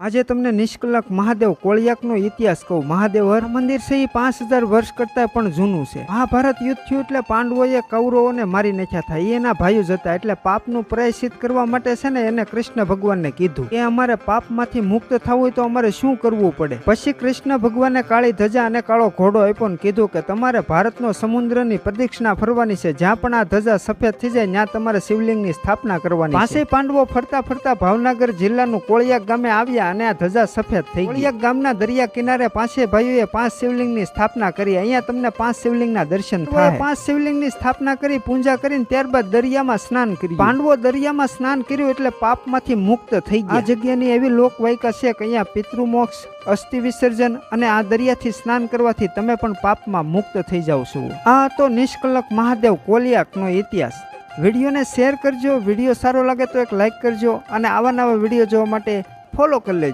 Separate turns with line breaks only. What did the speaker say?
આજે તમને નિષ્કલંક મહાદેવ કોળિયાકનો ઇતિહાસ કહું। મહાદેવ હર મંદિર છે એ 5000 વર્ષ કરતા પણ જૂનું છે। મહાભારત યુદ્ધ થયું એટલે પાંડવોએ કૌરવોને મારી નાખ્યા હતા। એના ભાઈઓ જ હતા એટલે પાપનું પ્રાયશ્ચિત કરવા માટે છે ને એને કૃષ્ણ ભગવાનને કીધું કે અમારે પાપમાંથી મુક્ત થવું હોય તો અમારે શું કરવું પડે। પછી કૃષ્ણ ભગવાને કાળી ધજા અને કાળો ઘોડો આપ્યો ને કીધું કે તમારે ભારતનો સમુદ્રની પ્રદક્ષિણા ફરવાની છે। જ્યાં પણ આ ધજા સફેદ થઈ જાય ત્યાં તમારે શિવલિંગની સ્થાપના કરવાની છે। પાસે પાંડવો ફરતા ફરતા ભાવનગર જિલ્લાનું કોળિયાક ગામે આવ્યા અને આ ધજા સફેદ થઈ ગઈ। કોળિયાક ગામના દરિયા કિનારે પાંચે ભાઈઓએ 5 શિવલિંગની સ્થાપના કરી। અહીંયા તમને 5 શિવલિંગના દર્શન થાય। 5 શિવલિંગની સ્થાપના કરી પૂજા કરીને ત્યારબાદ દરિયામાં સ્નાન કર્યું। પાંડવો દરિયામાં સ્નાન કર્યું એટલે પાપમાંથી મુક્ત થઈ ગયા। આ જગ્યાની એવી લોકવાયકા છે કે અહીંયા પિતૃમોક્ષ, અસ્થિ વિસર્જન અને આ દરિયાથી સ્નાન કરવાથી તમે પણ પાપમાં મુક્ત થઈ જાવ છો। આ તો નિષ્કલંક મહાદેવ કોળિયાકનો ઇતિહાસ। વિડીયોને શેર કરજો। વિડીયો સારો લાગે તો એક લાઈક કરજો અને આવા નવા વિડીયો જોવા માટે ફોલો કરી લેજો।